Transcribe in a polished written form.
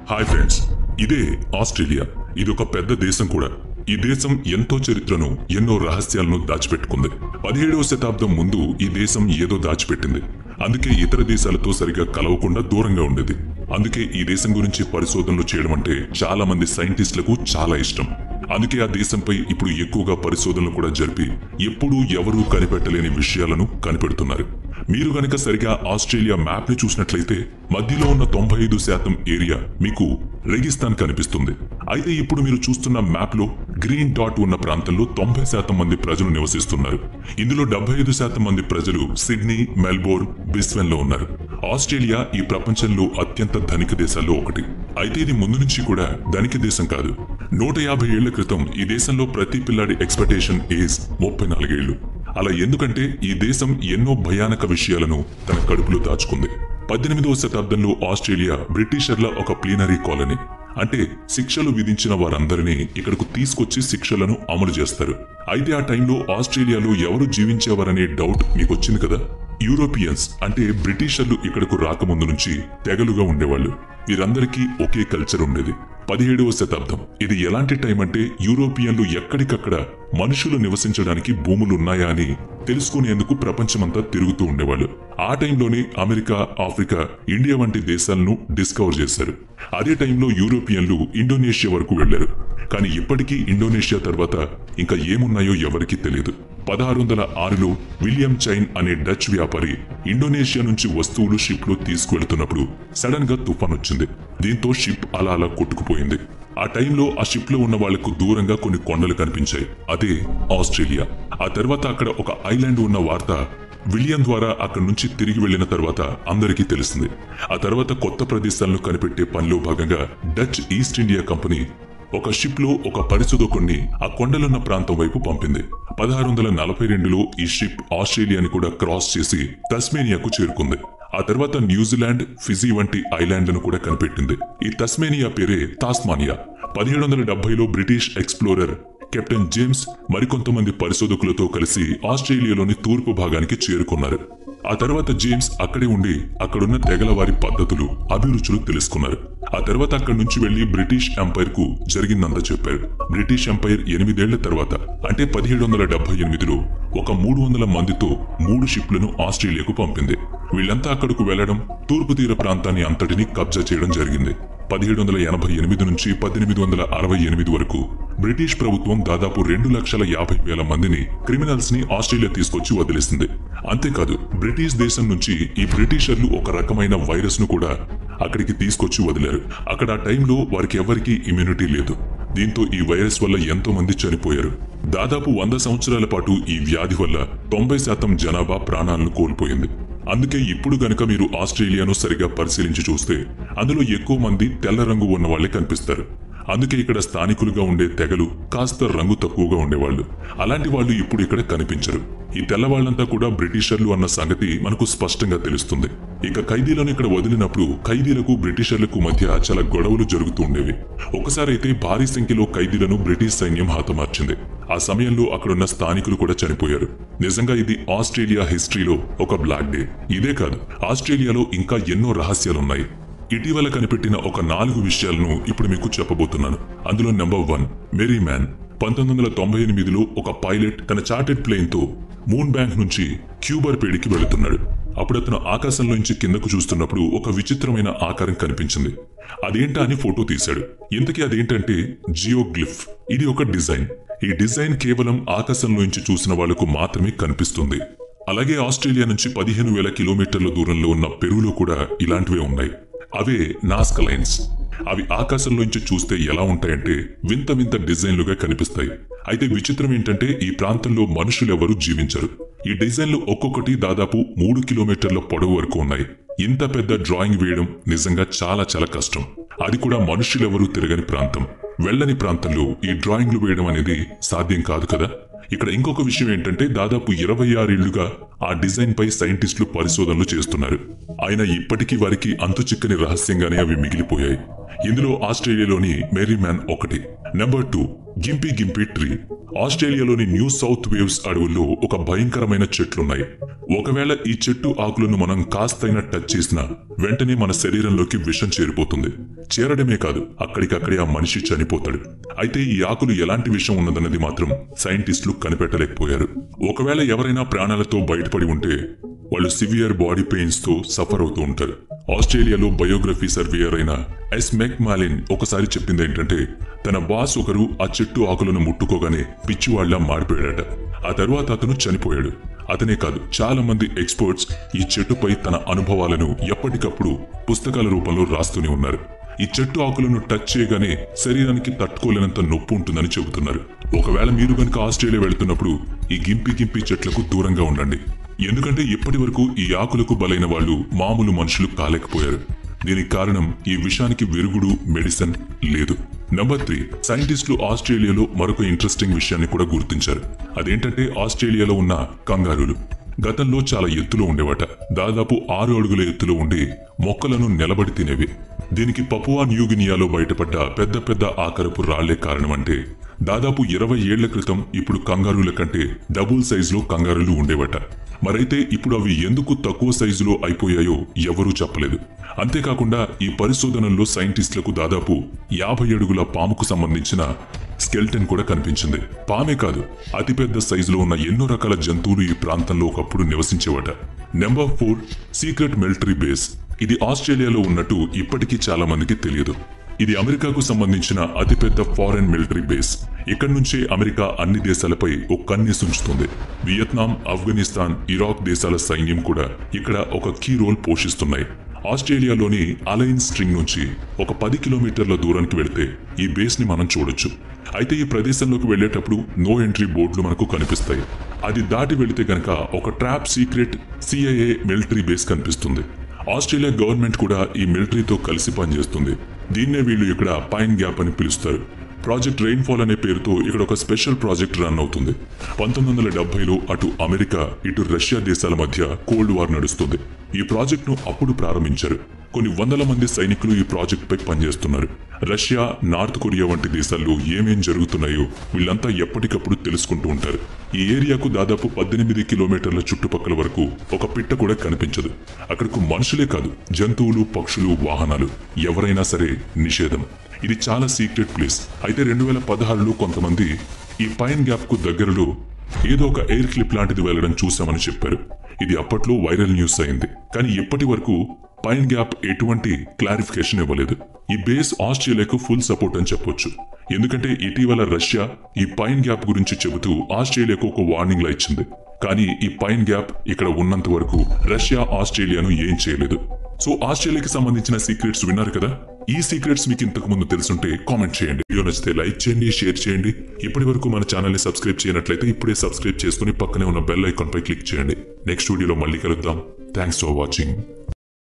Hi friends, ఇదే Australia. ఇదొక పెద్ద దేశం కూడా. ఈ దేశం ఎంతో చరిత్రను, ఎన్నో రహస్యాలను దాచిపెట్టుకుంది. 17వ శతాబ్దం ముందు ఈ దేశం ఏదో దాచిపెట్టింది. అందుకే ఇతర దేశాలతో సరిగా కలవకుండా దూరంగా ఉండేది. అందుకే ఈ దేశం గురించి పరిశోధనలు చేయడం అంటే చాలా మంది సైంటిస్టులకు చాలా ఇష్టం. అందుకే ఆ దేశంపై ఇప్పుడు ఎక్కువగా పరిశోధనలు కూడా జరిపి ఎప్పుడూ ఎవరూ కనిపెట్టలేని విషయాలను కనిపెడుతున్నారు. మీరు గనక సరిగా ఆస్ట్రేలియా మ్యాప్ ని చూసినట్లయితే మధ్యలో ఉన్న 95% ఏరియా మీకు రెగిస్తాన్ కనిపిస్తుంది. అయితే ఇప్పుడు మీరు చూస్తున్న మ్యాప్ లో గ్రీన్ డాట్ ఉన్న ప్రాంతంలో 90% మంది ప్రజలు నివసిస్తున్నారు. ఇందులో 75% మంది ప్రజలు సిడ్నీ, మెల్బోర్న్, బ్రిస్బెన్ లో ఉన్నారు. ఆస్ట్రేలియా ఈ ప్రపంచంలో అత్యంత ధనిక దేశాల్లో ఒకటి. అయితే ఇది ముందు నుంచి కూడా ధనిక దేశం కాదు. 150 ఏళ్ల క్రితం ఈ దేశంలో ప్రతి పిల్లాడి ఎక్స్పెక్టేషన్ ఏజ్ 34 ఏళ్లు. అలా ఎందుకంటే ఈ దేశం ఎన్నో భయానక విషయాలను తన కడుపులో దాచుకుంది. 18వ శతాబ్దంలో ఆస్ట్రేలియా బ్రిటిషర్ల ఒక ప్లీనరీ కాలనీ. అంటే శిక్షలు విధించిన వారందరినీ ఇక్కడకు తీసుకొచ్చి శిక్షలను అమలు చేస్తారు. అయితే ఆ టైంలో ఆస్ట్రేలియాలో ఎవరు జీవించేవారనే డౌట్ మీకు వచ్చింది కదా. యూరోపియన్స్ అంటే బ్రిటిషర్లు ఇక్కడకు రాకముందు నుంచి తెగలుగా ఉండేవాళ్ళు. వీరందరికీ ఒకే కల్చర్ ఉండేది. 17వ శతాబ్దం ఇది ఎలాంటి టైం అంటే యూరోపియన్లు ఎక్కడికక్కడ మనుషులు నివసించడానికి భూములున్నాయా అని తెలుసుకునేందుకు ప్రపంచమంతా తిరుగుతూ ఉండేవాళ్ళు. ఆ టైంలోనే అమెరికా, ఆఫ్రికా, ఇండియా వంటి దేశాలను డిస్కవర్ చేశారు. అదే టైంలో యూరోపియన్లు ఇండోనేషియా వరకు వెళ్లారు. కానీ ఇప్పటికీ ఇండోనేషియా తర్వాత ఇంకా ఏమున్నాయో ఎవరికీ తెలియదు. 1606లో విలియం చైన్ అనే డచ్ వ్యాపారి ఇండోనేషియా నుంచి వస్తువులు షిప్ లో తీసుకువెళ్తున్నప్పుడు సడన్ గా తుఫాన్ వచ్చింది. దీంతో షిప్ అలా కొట్టుకుపోయింది. ఆ టైంలో ఆ షిప్ లో ఉన్న వాళ్లకు దూరంగా కొన్ని కొండలు కనిపించాయి. అదే ఆస్ట్రేలియా. ఆ తర్వాత అక్కడ ఒక ఐలాండ్ ఉన్న వార్త విలియం ద్వారా అక్కడి నుంచి తిరిగి వెళ్లిన తర్వాత అందరికీ తెలిసింది. ఆ తర్వాత కొత్త ప్రదేశాలను కనిపెట్టే పనిలో భాగంగా డచ్ ఈస్ట్ ఇండియా కంపెనీ ఒక షిప్ లో ఒక పరిశోధకుణ్ణి ఆ కొండలున్న ప్రాంతం వైపు పంపింది. 1642లో ఈ షిప్ ఆస్ట్రేలియాని కూడా క్రాస్ చేసి తస్మేనియాకు చేరుకుంది. ఆ తర్వాత న్యూజిలాండ్, ఫిజీ వంటి ఐలాండ్లను కూడా కనిపెట్టింది. ఈ తస్మేనియా పేరే తాస్మానియా. 1770లో బ్రిటిష్ ఎక్స్ప్లోరర్ కెప్టెన్ జేమ్స్ మరికొంతమంది పరిశోధకులతో కలిసి ఆస్ట్రేలియాలోని తూర్పు భాగానికి చేరుకున్నారు. ఆ తర్వాత జేమ్స్ అక్కడే ఉండి అక్కడున్న తెగల వారి పద్ధతులు, అభిరుచులు తెలుసుకున్నారు. ఆ తర్వాత అక్కడి నుంచి వెళ్లి బ్రిటిష్ ఎంపైర్ కు జరిగిందంతా చెప్పారు. బ్రిటిష్ ఎంపైర్ 8 ఏళ్ల తర్వాత అంటే 1778లో ఒక 300 మందితో 3 షిప్లను ఆస్ట్రేలియాకు పంపింది. వీళ్లంతా అక్కడకు వెళ్లడం, తూర్పు తీర ప్రాంతాన్ని అంతటినీ కబ్జా చేయడం జరిగింది. 1788 నుంచి 1868 వరకు బ్రిటిష్ ప్రభుత్వం దాదాపు 2,50,000 మందిని క్రిమినల్స్ ని ఆస్ట్రేలియా తీసుకొచ్చి వదిలేసింది. అంతేకాదు బ్రిటిష్ దేశం నుంచి ఈ బ్రిటిషర్లు ఒక రకమైన వైరస్ ను కూడా అక్కడికి తీసుకొచ్చి వదిలారు. అక్కడ ఆ టైంలో వారికి ఎవరికీ ఇమ్యూనిటీ లేదు. దీంతో ఈ వైరస్ వల్ల ఎంతో మంది చనిపోయారు. దాదాపు 100 సంవత్సరాల పాటు ఈ వ్యాధి వల్ల 90% జనాభా ప్రాణాలను కోల్పోయింది. అందుకే ఇప్పుడు గనక మీరు ఆస్ట్రేలియాను సరిగా పరిశీలించి చూస్తే అందులో ఎక్కువ మంది తెల్ల రంగు ఉన్న వాళ్లే కనిపిస్తారు. అందుకే ఇక్కడ స్థానికులుగా ఉండే తెగలు కాస్త రంగు తక్కువగా ఉండేవాళ్లు. అలాంటి వాళ్ళు ఇప్పుడు ఇక్కడ కనిపించరు. ఈ తెల్లవాళ్లంతా కూడా బ్రిటిషర్లు అన్న సంగతి మనకు స్పష్టంగా తెలుస్తుంది. ఇక ఖైదీలను ఇక్కడ వదిలినప్పుడు ఖైదీలకు బ్రిటిషర్లకు మధ్య చాలా గొడవలు జరుగుతూ ఉండేవి. ఒకసారి అయితే భారీ సంఖ్యలో ఖైదీలను బ్రిటిష్ సైన్యం హతమార్చింది. ఆ సమయంలో అక్కడున్న స్థానికులు కూడా చనిపోయారు. నిజంగా ఇది ఆస్ట్రేలియా హిస్టరీలో ఒక బ్లాక్ డే. ఇదే కాదు, ఆస్ట్రేలియాలో ఇంకా ఎన్నో రహస్యాలున్నాయి. ఇటీవల కనిపెట్టిన ఒక 4 విషయాలను ఇప్పుడు మీకు చెప్పబోతున్నాను. అందులో నెంబర్ 1 మెరీ మ్యాన్. 1998లో ఒక పైలట్ తన చార్టెడ్ ప్లేన్ తో మూన్ బ్యాంక్ నుంచి క్యూబర్ పేడికి వెళుతున్నాడు. అప్పుడు అతను ఆకాశంలోంచి కిందకు చూస్తున్నప్పుడు ఒక విచిత్రమైన ఆకారం కనిపించింది. అదేంటా అని ఫోటో తీశాడు. ఇంతకీ అదేంటంటే జియోగ్లిఫ్. ఇది ఒక డిజైన్. ఈ డిజైన్ కేవలం ఆకాశంలోంచి చూసిన వాళ్లకు మాత్రమే కనిపిస్తుంది. అలాగే ఆస్ట్రేలియా నుంచి 15,000 కిలోమీటర్ల దూరంలో ఉన్న పెరూలో కూడా ఇలాంటివే ఉన్నాయి. అవే నాస్కా లైన్స్. అవి ఆకాశంలోంచి చూస్తే ఎలా ఉంటాయంటే వింత వింత డిజైన్లుగా కనిపిస్తాయి. అయితే విచిత్రం ఏంటంటే ఈ ప్రాంతంలో మనుషులెవరూ జీవించరు. ఈ డిజైన్లు ఒక్కొక్కటి దాదాపు 3 కిలోమీటర్ల పొడవు వరకు ఉన్నాయి. ఇంత పెద్ద డ్రాయింగ్ వేయడం నిజంగా చాలా కష్టం. అది కూడా మనుషులెవరూ తిరగని ప్రాంతం, వెళ్లని ప్రాంతంలో ఈ డ్రాయింగ్లు వేయడం అనేది సాధ్యం కాదు కదా. ఇక్కడ ఇంకొక విషయం ఏంటంటే దాదాపు 26 ఏళ్లుగా ఆ డిజైన్ పై సైంటిస్టులు పరిశోధనలు చేస్తున్నారు. అయినా ఇప్పటికీ వారికి అంతు చిక్కని రహస్యంగానే అవి మిగిలిపోయాయి. ఇందులో ఆస్ట్రేలియాలోని మేరీ మ్యాన్ ఒకటి. Number 2 Gympie Gympie tree. ఆస్ట్రేలియాలోని న్యూ సౌత్ వేవ్స్ అడవుల్లో ఒక భయంకరమైన చెట్లున్నాయి. ఒకవేళ ఈ చెట్టు ఆకులను మనం కాస్తైనా టచ్ చేసినా వెంటనే మన శరీరంలోకి విషం చేరిపోతుంది. చేరడమే కాదు, అక్కడికక్కడే ఆ మనిషి చనిపోతాడు. అయితే ఈ ఆకులు ఎలాంటి విషం ఉన్నదన్నది మాత్రం సైంటిస్టులు కనిపెట్టలేకపోయారు. ఒకవేళ ఎవరైనా ప్రాణాలతో బయటపడి ఉంటే వాళ్ళు సివియర్ బాడీ పెయిన్స్ తో సఫర్ అవుతూ ఉంటారు. ఆస్ట్రేలియాలో బయోగ్రఫీ సర్వేయర్ అయిన ఎస్ మెక్మాలిన్ ఒకసారి చెప్పింది ఏంటంటే, తన బాస్ ఒకరు ఆ చెట్టు ఆకులను ముట్టుకోగానే పిచ్చివాళ్లా మారిపోయాడట. ఆ తర్వాత అతను చనిపోయాడు. అతనే కాదు, చాలా మంది ఎక్స్పర్ట్స్ ఈ చెట్టుపై తన అనుభవాలను ఎప్పటికప్పుడు పుస్తకాల రూపంలో రాస్తూనే ఉన్నారు. ఈ చెట్టు ఆకులను టచ్ చేయగానే శరీరానికి తట్టుకోలేనంత నొప్పి ఉంటుందని చెబుతున్నారు. ఒకవేళ మీరు గనుక ఆస్ట్రేలియా వెళుతున్నప్పుడు ఈ గింపి గింపి చెట్లకు దూరంగా ఉండండి. ఎందుకంటే ఇప్పటి వరకు ఈ ఆకులకు బలైన వాళ్ళు మామూలు మనుషులు కాలేకపోయారు. దీనికి కారణం ఈ విషయానికి విరుగుడు మెడిసిన్ లేదు. నంబర్ 3, సైంటిస్టులు ఆస్ట్రేలియాలో మరొక ఇంట్రెస్టింగ్ విషయాన్ని కూడా గుర్తించారు. అదేంటంటే ఆస్ట్రేలియాలో ఉన్న కంగారులు గతంలో చాలా ఎత్తులో ఉండేవట. దాదాపు 6 అడుగుల ఎత్తులో ఉండి మొక్కలను నిలబడి తినేవి. దీనికి పపువా న్యూగినియాలో బయటపడ్డ పెద్ద పెద్ద ఆకారపు రాళ్లే కారణమంటే, దాదాపు 20 ఏళ్ల క్రితం ఇప్పుడు కంగారుల కంటే డబుల్ సైజులో కంగారులు ఉండేవట. మరైతే ఇప్పుడు అవి ఎందుకు తక్కువ సైజులో అయిపోయాయో ఎవరూ చెప్పలేదు. అంతేకాకుండా ఈ పరిశోధనల్లో సైంటిస్టులకు దాదాపు 50 అడుగుల పాముకు సంబంధించిన స్కెల్టన్ కూడా కనిపించింది. పామే కాదు, అతిపెద్ద సైజులో ఉన్న ఎన్నో రకాల జంతువులు ఈ ప్రాంతంలో ఒకప్పుడు నివసించేవట. Number 4, secret military base. ఇది ఆస్ట్రేలియాలో ఉన్నట్టు ఇప్పటికీ చాలా మందికి తెలియదు. ఇది అమెరికాకు సంబంధించిన అతిపెద్ద ఫారెన్ మిలిటరీ బేస్. ఇక్కడి నుంచే అమెరికా అన్ని దేశాలపై ఒక కన్నేసి ఉంచుతుంది. వియత్నాం, ఆఫ్ఘనిస్తాన్, ఇరాక్ దేశాల సైన్యం కూడా ఇక్కడ ఒక కీ రోల్ పోషిస్తున్నాయి. ఆస్ట్రేలియాలోని అలైన్ స్ట్రింగ్ నుంచి ఒక 10 కిలోమీటర్ల దూరానికి వెళితే ఈ బేస్ ని మనం చూడొచ్చు. అయితే ఈ ప్రదేశంలోకి వెళ్లేటప్పుడు నో ఎంట్రీ బోర్డులు మనకు కనిపిస్తాయి. అది దాటి వెళితే గనక ఒక trap secret CIA military base కనిపిస్తుంది. ఆస్ట్రేలియా గవర్నమెంట్ కూడా ఈ మిలిటరీతో కలిసి పనిచేస్తుంది. దీన్నే వీళ్ళు ఇక్కడ పైన్ గ్యాప్ అని పిలుస్తారు. ప్రాజెక్ట్ రెయిన్ఫాల్ అనే పేరుతో ఇక్కడ ఒక స్పెషల్ ప్రాజెక్ట్ రన్ అవుతుంది. 1970లో అటు అమెరికా ఇటు రష్యా దేశాల మధ్య కోల్డ్ వార్ నడుస్తుంది. ఈ ప్రాజెక్టును అప్పుడు ప్రారంభించారు. కొన్ని వందల మంది సైనికులు ఈ ప్రాజెక్టుపై పనిచేస్తున్నారు. రష్యా, నార్త్ కొరియా వంటి దేశాల్లో ఏమేం జరుగుతున్నాయో వీళ్ళంతా ఎప్పటికప్పుడు తెలుసుకుంటూ ఉంటారు. ఈ ఏరియాకు దాదాపు 18 కిలోమీటర్ల చుట్టుపక్కల వరకు ఒక పిట్ట కూడా కనిపించదు. అక్కడకు మనుషులే కాదు, జంతువులు, పక్షులు, వాహనాలు ఎవరైనా సరే నిషేధం. ఇది చాలా సీక్రెట్ ప్లేస్. అయితే 2016లో కొంతమంది ఈ పైన్ గ్యాప్ కు దగ్గరలో ఏదో ఒక ఎయిర్ క్లిప్ లాంటిది వెళ్లడం చూశామని చెప్పారు. ఇది అప్పట్లో వైరల్ న్యూస్ అయింది. కానీ ఇప్పటి వరకు పైన్ గ్యాప్ ఎటువంటి క్లారిఫికేషన్ ఇవ్వలేదు. ఈ బేస్ ఆస్ట్రేలియాకు ఫుల్ సపోర్ట్ అని చెప్పొచ్చు. ఎందుకంటే ఇటీవల రష్యా ఈ పైన్ గ్యాప్ గురించి చెబుతూ ఆస్ట్రేలియాకు ఒక వార్నింగ్ లా ఇచ్చింది. కానీ ఈ పైన్ గ్యాప్ ఇక్కడ ఉన్నంత వరకు రష్యా ఆస్ట్రేలియాను ఏం చేయలేదు. సో ఆస్ట్రేలియాకి సంబంధించిన సీక్రెట్స్ విన్నారు కదా. ఈ సీక్రెట్స్ మీకు ఇంతకు ముందు తెలుసుంటే కామెంట్ చేయండి. వీడియో నచ్చితే లైక్ చేయండి, షేర్ చేయండి. ఇప్పటి వరకు మన ఛానల్ ని సబ్స్క్రైబ్ చేయనట్లయితే ఇప్పుడే సబ్స్క్రైబ్ చేసుకుని పక్కనే ఉన్న బెల్ ఐకాన్ పై క్లిక్ చేయండి. నెక్స్ట్ వీడియోలో మళ్ళీ కలుద్దాం. Thanks for watching.